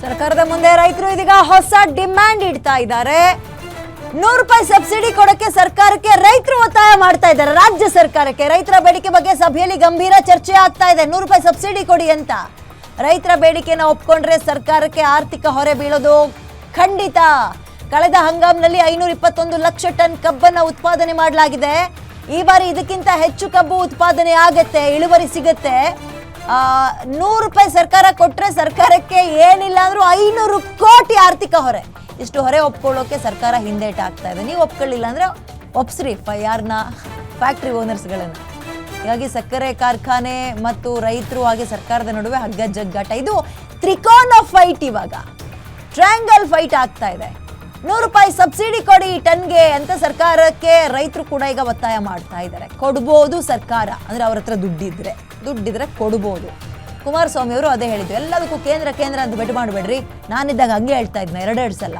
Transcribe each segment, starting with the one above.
ಸರ್ಕಾರದ ಮುಂದೆ ರೈತರು ಇದೀಗ ಹೊಸ ಡಿಮ್ಯಾಂಡ್ ಇಡ್ತಾ ಇದ್ದಾರೆ. 100 ರೂಪಾಯಿ ಸಬ್ಸಿಡಿ ಕೊಡಕ್ಕೆ ಸರ್ಕಾರಕ್ಕೆ ರೈತರು ಒತ್ತಾಯ ಮಾಡ್ತಾ ಇದ್ದಾರೆ. ರಾಜ್ಯ ಸರ್ಕಾರಕ್ಕೆ ರೈತರ ಬೇಡಿಕೆ ಬಗ್ಗೆ ಸಭೆಯಲ್ಲಿ ಗಂಭೀರ ಚರ್ಚೆ ಆಗ್ತಾ ಇದೆ. 100 ರೂಪಾಯಿ ಸಬ್ಸಿಡಿ ಕೊಡಿ ಅಂತ ರೈತರ ಬೇಡಿಕೆನ ಒಪ್ಕೊಂಡ್ರೆ ಸರ್ಕಾರಕ್ಕೆ ಆರ್ಥಿಕ ಹೊರೆ ಬೀಳೋದು ಖಂಡಿತ. ಕಳೆದ ಹಂಗಾಮಿನಲ್ಲಿ 521 ಲಕ್ಷ ಟನ್ ಕಬ್ಬನ್ನ ಉತ್ಪಾದನೆ ಮಾಡಲಾಗಿದೆ. ಈ ಬಾರಿ ಇದಕ್ಕಿಂತ ಹೆಚ್ಚು ಕಬ್ಬು ಉತ್ಪಾದನೆ ಆಗತ್ತೆ, ಇಳುವರಿ ಸಿಗತ್ತೆ. 100 ರೂಪಾಯಿ ಸರ್ಕಾರ ಕೊಟ್ರೆ ಸರ್ಕಾರಕ್ಕೆ ಏನಿಲ್ಲ ಅಂದ್ರೂ 500 ಕೋಟಿ ಆರ್ಥಿಕ ಹೊರೆ. ಇಷ್ಟು ಹೊರೆ ಒಪ್ಕೊಳ್ಳೋಕೆ ಸರ್ಕಾರ ಹಿಂದೇಟ್ ಆಗ್ತಾ ಇದೆ. ನೀವು ಒಪ್ಕೊಳ್ಳಿಲ್ಲ ಅಂದ್ರೆ ಒಪ್ಸ್ರಿ ಯಾರನ್ನ, ಫ್ಯಾಕ್ಟ್ರಿ ಓನರ್ಸ್ಗಳನ್ನ. ಹೀಗಾಗಿ ಸಕ್ಕರೆ ಕಾರ್ಖಾನೆ ಮತ್ತು ರೈತರು ಹಾಗೆ ಸರ್ಕಾರದ ನಡುವೆ ಹಗ್ಗ ಜಗ್ಗಾಟ. ಇದು ತ್ರಿಕೋನ ಫೈಟ್, ಇವಾಗ ಟ್ರಯಾಂಗಲ್ ಫೈಟ್ ಆಗ್ತಾ ಇದೆ. 100 ರೂಪಾಯಿ ಸಬ್ಸಿಡಿ ಕೊಡಿ ಟನ್ಗೆ ಅಂತ ಸರ್ಕಾರಕ್ಕೆ ರೈತರು ಕೂಡ ಈಗ ಒತ್ತಾಯ ಮಾಡ್ತಾ ಇದ್ದಾರೆ. ಕೊಡ್ಬೋದು ಸರ್ಕಾರ, ಅಂದ್ರೆ ಅವ್ರ ಹತ್ರ ದುಡ್ಡಿದ್ರೆ ಕೊಡ್ಬೋದು. ಕುಮಾರಸ್ವಾಮಿ ಅವರು ಅದೇ ಹೇಳಿದ್ರು, ಎಲ್ಲದಕ್ಕೂ ಕೇಂದ್ರ ಅಂತ ಬೆಟ್ ಮಾಡಬೇಡ್ರಿ. ನಾನಿದ್ದಾಗ ಹಂಗೆ ಹೇಳ್ತಾ ಇದ್ನ, ಎರಡೆರಡು ಸಲ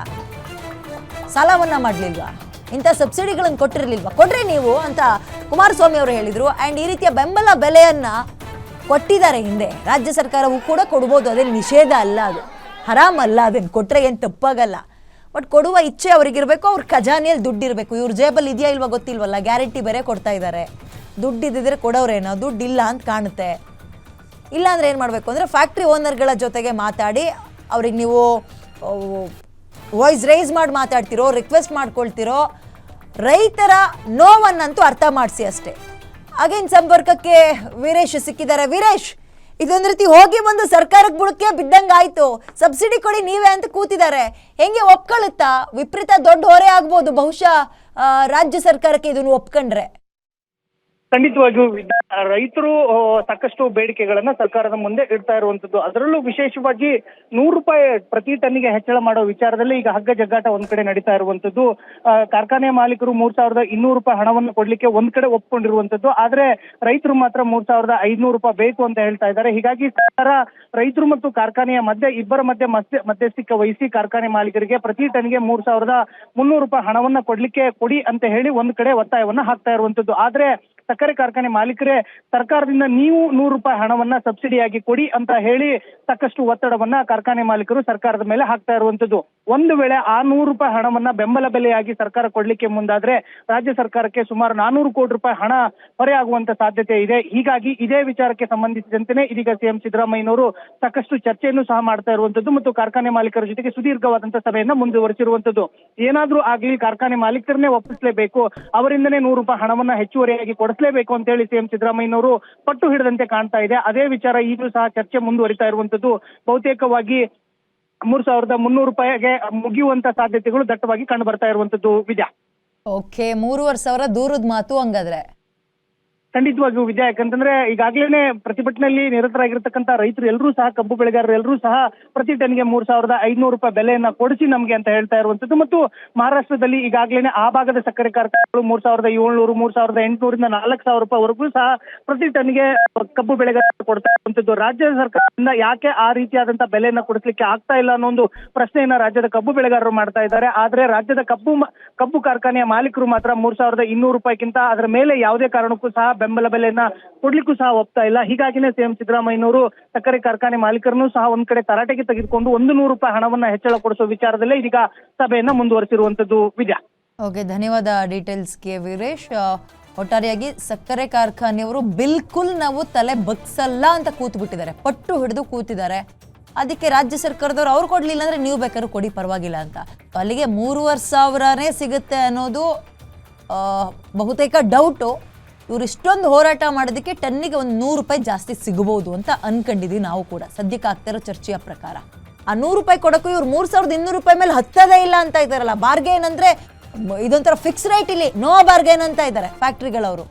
ಸಾಲ ಮನ್ನಾ ಮಾಡ್ಲಿಲ್ವಾ, ಇಂಥ ಸಬ್ಸಿಡಿಗಳನ್ನು ಕೊಟ್ಟಿರ್ಲಿಲ್ವಾ, ಕೊಡ್ರಿ ನೀವು ಅಂತ ಕುಮಾರಸ್ವಾಮಿ ಅವರು ಹೇಳಿದ್ರು. ಅಂಡ್ ಈ ರೀತಿಯ ಬೆಂಬಲ ಬೆಲೆಯನ್ನ ಕೊಟ್ಟಿದ್ದಾರೆ ಹಿಂದೆ. ರಾಜ್ಯ ಸರ್ಕಾರವೂ ಕೂಡ ಕೊಡ್ಬೋದು, ಅದೇನು ನಿಷೇಧ ಅಲ್ಲ, ಅದು ಹರಾಮ್ ಅಲ್ಲ, ಅದೇನು ಕೊಟ್ರೆ ಏನು ತಪ್ಪಾಗಲ್ಲ. ಬಟ್ ಕೊಡುವ ಇಚ್ಛೆ ಅವ್ರಿಗಿರ್ಬೇಕು, ಅವ್ರ ಖಜಾನೆಯಲ್ಲಿ ದುಡ್ಡಿರ್ಬೇಕು. ಇವ್ರ ಜೇಬಲ್ಲಿ ಇದೆಯಾ ಇಲ್ವಾ ಗೊತ್ತಿಲ್ವಲ್ಲ, ಗ್ಯಾರಂಟಿ ಬೇರೆ ಕೊಡ್ತಾ ಇದ್ದಾರೆ. ದುಡ್ಡಿದ್ದಿದ್ರೆ ಕೊಡೋರೇನೋ, ದುಡ್ಡಿಲ್ಲ ಅಂತ ಕಾಣುತ್ತೆ. ಇಲ್ಲ ಅಂದ್ರೆ ಏನು ಮಾಡಬೇಕು ಅಂದರೆ ಫ್ಯಾಕ್ಟ್ರಿ ಓನರ್ಗಳ ಜೊತೆಗೆ ಮಾತಾಡಿ, ಅವ್ರಿಗೆ ನೀವು ವಾಯ್ಸ್ ರೈಸ್ ಮಾಡಿ ಮಾತಾಡ್ತಿರೋ, ರಿಕ್ವೆಸ್ಟ್ ಮಾಡ್ಕೊಳ್ತಿರೋ, ರೈತರ ನೋವನ್ನಂತೂ ಅರ್ಥ ಮಾಡಿಸಿ ಅಷ್ಟೇ. ಹಾಗೇನು ಸಂಪರ್ಕಕ್ಕೆ ವೀರೇಶ್ ಸಿಕ್ಕಿದ್ದಾರೆ. ವೀರೇಶ್, ಇದೊಂದು ರೀತಿ ಹೋಗಿ ಬಂದು ಸರ್ಕಾರಕ್ಕೆ ಬುಡಕ್ಕೆ ಬಿದ್ದಂಗೆ ಆಯ್ತು. ಸಬ್ಸಿಡಿ ಕೊಡಿ ನೀವೇ ಅಂತ ಕೂತಿದ್ದಾರೆ. ಹೆಂಗೆ ಒಪ್ಕೊಳ್ಳುತ್ತಾ? ವಿಪರೀತ ದೊಡ್ಡ ಹೊರೆ ಆಗ್ಬೋದು ಬಹುಶಃ ರಾಜ್ಯ ಸರ್ಕಾರಕ್ಕೆ ಇದನ್ನು ಒಪ್ಕೊಂಡ್ರೆ. ಖಂಡಿತವಾಗಿಯೂ ರೈತರು ಸಾಕಷ್ಟು ಬೇಡಿಕೆಗಳನ್ನ ಸರ್ಕಾರದ ಮುಂದೆ ಇಡ್ತಾ ಇರುವಂತದ್ದು. ಅದರಲ್ಲೂ ವಿಶೇಷವಾಗಿ 100 ರೂಪಾಯಿ ಪ್ರತಿ ಟನ್ನಿಗೆ ಹೆಚ್ಚಳ ಮಾಡೋ ವಿಚಾರದಲ್ಲಿ ಈಗ ಹಗ್ಗ ಜಗ್ಗಾಟ ಒಂದ್ ಕಡೆ ನಡೀತಾ ಇರುವಂತದ್ದು. ಕಾರ್ಖಾನೆ ಮಾಲೀಕರು 3200 ರೂಪಾಯಿ ಹಣವನ್ನು ಕೊಡ್ಲಿಕ್ಕೆ ಒಂದ್ ಕಡೆ ಒಪ್ಕೊಂಡಿರುವಂತದ್ದು. ಆದ್ರೆ ರೈತರು ಮಾತ್ರ 3500 ರೂಪಾಯಿ ಬೇಕು ಅಂತ ಹೇಳ್ತಾ ಇದ್ದಾರೆ. ಹೀಗಾಗಿ ಸರ್ಕಾರ ರೈತರು ಮತ್ತು ಕಾರ್ಖಾನೆಯ ಇಬ್ಬರ ಮಧ್ಯಸ್ಥಿಕೆ ವಹಿಸಿ ಕಾರ್ಖಾನೆ ಮಾಲೀಕರಿಗೆ ಪ್ರತಿ ಟನ್ಗೆ 3300 ರೂಪಾಯಿ ಹಣವನ್ನ ಕೊಡಿ ಅಂತ ಹೇಳಿ ಒಂದ್ ಕಡೆ ಒತ್ತಾಯವನ್ನ ಹಾಕ್ತಾ ಇರುವಂತದ್ದು. ಆದ್ರೆ ಸಕ್ಕರೆ ಕಾರ್ಖಾನೆ ಮಾಲೀಕರೇ ಸರ್ಕಾರದಿಂದ ನೀವು 100 ರೂಪಾಯಿ ಹಣವನ್ನ ಸಬ್ಸಿಡಿಯಾಗಿ ಕೊಡಿ ಅಂತ ಹೇಳಿ ಸಾಕಷ್ಟು ಒತ್ತಡವನ್ನ ಕಾರ್ಖಾನೆ ಮಾಲೀಕರು ಸರ್ಕಾರದ ಮೇಲೆ ಹಾಕ್ತಾ ಇರುವಂತದ್ದು. ಒಂದು ವೇಳೆ ಆ 100 ರೂಪಾಯಿ ಹಣವನ್ನ ಬೆಂಬಲ ಬೆಲೆಯಾಗಿ ಸರ್ಕಾರ ಕೊಡ್ಲಿಕ್ಕೆ ಮುಂದಾದ್ರೆ ರಾಜ್ಯ ಸರ್ಕಾರಕ್ಕೆ ಸುಮಾರು 400 ಕೋಟಿ ರೂಪಾಯಿ ಹಣ ಹೊರೆ ಆಗುವಂತ ಸಾಧ್ಯತೆ ಇದೆ. ಹೀಗಾಗಿ ಇದೇ ವಿಚಾರಕ್ಕೆ ಸಂಬಂಧಿಸಿದಂತೆ ಇದೀಗ ಸಿಎಂ ಸಿದ್ದರಾಮಯ್ಯನವರು ಸಾಕಷ್ಟು ಚರ್ಚೆಯನ್ನು ಸಹ ಮಾಡ್ತಾ ಇರುವಂತದ್ದು ಮತ್ತು ಕಾರ್ಖಾನೆ ಮಾಲೀಕರ ಜೊತೆಗೆ ಸುದೀರ್ಘವಾದಂತಹ ಸಭೆಯನ್ನ ಮುಂದುವರಿಸಿರುವಂತದ್ದು. ಏನಾದ್ರೂ ಆಗ್ಲಿ ಕಾರ್ಖಾನೆ ಮಾಲೀಕರನ್ನೇ ಒಪ್ಪಿಸಲೇಬೇಕು, ಅವರಿಂದನೇ 100 ರೂಪಾಯಿ ಹಣವನ್ನ ಹೆಚ್ಚುವರಿಯಾಗಿ ಕೊಡಿಸಲೇಬೇಕು ಅಂತ ಹೇಳಿ ಸಿಎಂ ಸಿದ್ದರಾಮಯ್ಯನವರು ಪಟ್ಟು ಹಿಡಿದಂತೆ ಕಾಣ್ತಾ ಇದೆ. ಅದೇ ವಿಚಾರ ಈಗಲೂ ಸಹ ಚರ್ಚೆ ಮುಂದುವರಿತಾ ಇರುವಂತದ್ದು. ಬಹುತೇಕವಾಗಿ 3300 ರೂಪಾಯಿಗೆ ಮುಗಿಯುವಂತ ಸಾಧ್ಯತೆಗಳು ದಟ್ಟವಾಗಿ ಕಂಡು ಬರ್ತಾ ಇರುವಂತದ್ದು. ವಿದ್ಯಾ, ಓಕೆ, 3500 ದೂರದ ಮಾತು ಹಂಗಾದ್ರೆ. ಖಂಡಿತವಾಗಿಯೂ ವಿದ್ಯಾ, ಯಾಕಂತಂದ್ರೆ ಈಗಾಗಲೇ ಪ್ರತಿಭಟನೆಯಲ್ಲಿ ನಿರತರಾಗಿರ್ತಕ್ಕಂಥ ರೈತರು ಎಲ್ಲರೂ ಸಹ, ಕಬ್ಬು ಬೆಳೆಗಾರರು ಎಲ್ಲರೂ ಸಹ ಪ್ರತಿ ಟನ್ಗೆ 3500 ರೂಪಾಯಿ ಬೆಲೆಯನ್ನ ಕೊಡಿಸಿ ನಮ್ಗೆ ಅಂತ ಹೇಳ್ತಾ ಇರುವಂತದ್ದು. ಮತ್ತು ಮಹಾರಾಷ್ಟ್ರದಲ್ಲಿ ಈಗಾಗಲೇ ಆ ಭಾಗದ ಸಕ್ಕರೆ ಕಾರ್ಖಾನೆಗಳು 3700, 3800ರಿಂದ 4000 ರೂಪಾಯಿವರೆಗೂ ಸಹ ಪ್ರತಿ ಟನ್ಗೆ ಕಬ್ಬು ಬೆಳೆಗಾರರು ಕೊಡ್ತಾ ಇರುವಂತದ್ದು. ರಾಜ್ಯ ಸರ್ಕಾರದಿಂದ ಯಾಕೆ ಆ ರೀತಿಯಾದಂತಹ ಬೆಲೆಯನ್ನ ಕೊಡಿಸ್ಲಿಕ್ಕೆ ಆಗ್ತಾ ಇಲ್ಲ ಅನ್ನೋ ಒಂದು ಪ್ರಶ್ನೆಯನ್ನ ರಾಜ್ಯದ ಕಬ್ಬು ಬೆಳೆಗಾರರು ಮಾಡ್ತಾ ಇದ್ದಾರೆ. ಆದ್ರೆ ರಾಜ್ಯದ ಕಬ್ಬು ಕಾರ್ಖಾನೆಯ ಮಾಲೀಕರು ಮಾತ್ರ 3200 ರೂಪಾಯಿಗಿಂತ ಅದರ ಮೇಲೆ ಯಾವುದೇ ಕಾರಣಕ್ಕೂ ಸಹ ಬೆಂಬಲ ಬೆಲೆಯನ್ನ ಕೊಡ್ಲಿಕ್ಕೂ ಸಹ ಒಪ್ತಾ ಇಲ್ಲ. ಹೀಗಾಗಿನೇ ಸಿಎಂ ಸಿದ್ದರಾಮಯ್ಯನವರು ಸಕ್ಕರೆ ಕಾರ್ಖಾನೆ ಮಾಲೀಕರನ್ನು ಸಹ ಒಂದ್ ಕಡೆ ತರಾಟೆಗೆ ತೆಗೆದುಕೊಂಡು 100 ರೂಪಾಯಿ ಹಣವನ್ನ ಹೆಚ್ಚಳ ಕೊಡಿಸುವ ವಿಚಾರದಲ್ಲೇ ಇದೀಗ ಸಭೆಯನ್ನ ಮುಂದುವರಿಸಿರುವಂತದ್ದು. ವಿದ್ಯಾ, ಓಕೆ, ಧನ್ಯವಾದ ಡೀಟೇಲ್ಸ್ಗೆ ವೀರೇಶ್. ಒಟ್ಟಾರೆಯಾಗಿ ಸಕ್ಕರೆ ಕಾರ್ಖಾನೆಯವರು ಬಿಲ್ಕುಲ್ ನಾವು ತಲೆ ಬಗ್ಸಲ್ಲ ಅಂತ ಕೂತ್ಬಿಟ್ಟಿದ್ದಾರೆ, ಪಟ್ಟು ಹಿಡಿದು ಕೂತಿದ್ದಾರೆ. ಅದಕ್ಕೆ ರಾಜ್ಯ ಸರ್ಕಾರದವ್ರು ಅವ್ರು ಕೊಡ್ಲಿಲ್ಲ ಅಂದ್ರೆ ನೀವು ಬೇಕಾದ್ರೂ ಕೊಡಿ ಪರವಾಗಿಲ್ಲ ಅಂತ. ಅಲ್ಲಿಗೆ 3500 ಸಿಗುತ್ತೆ ಅನ್ನೋದು ಬಹುತೇಕ ಡೌಟು. ಇವ್ರು ಇಷ್ಟೊಂದು ಹೋರಾಟ ಮಾಡೋದಕ್ಕೆ ಟನ್ನಿಗೆ ಒಂದು 100 ರೂಪಾಯಿ ಜಾಸ್ತಿ ಸಿಗಬಹುದು ಅಂತ ಅನ್ಕೊಂಡಿದೀವಿ ನಾವು ಕೂಡ. ಸದ್ಯಕ್ಕೆ ಆಗ್ತಿರೋ ಚರ್ಚೆಯ ಪ್ರಕಾರ ಆ 100 ರೂಪಾಯಿ ಕೊಡೋಕ್ಕೂ ಇವ್ರು 3200 ರೂಪಾಯಿ ಮೇಲೆ ಹತ್ತದೇ ಇಲ್ಲ ಅಂತ ಇದ್ದಾರಲ್ಲ. ಬಾರ್ಗೇನ್ ಅಂದ್ರೆ ಇದೊಂಥರ ಫಿಕ್ಸ್ ರೇಟ್, ಇಲ್ಲಿ ನೋ ಬಾರ್ಗೇನ್ ಅಂತ ಇದ್ದಾರೆ ಫ್ಯಾಕ್ಟ್ರಿಗಳವರು.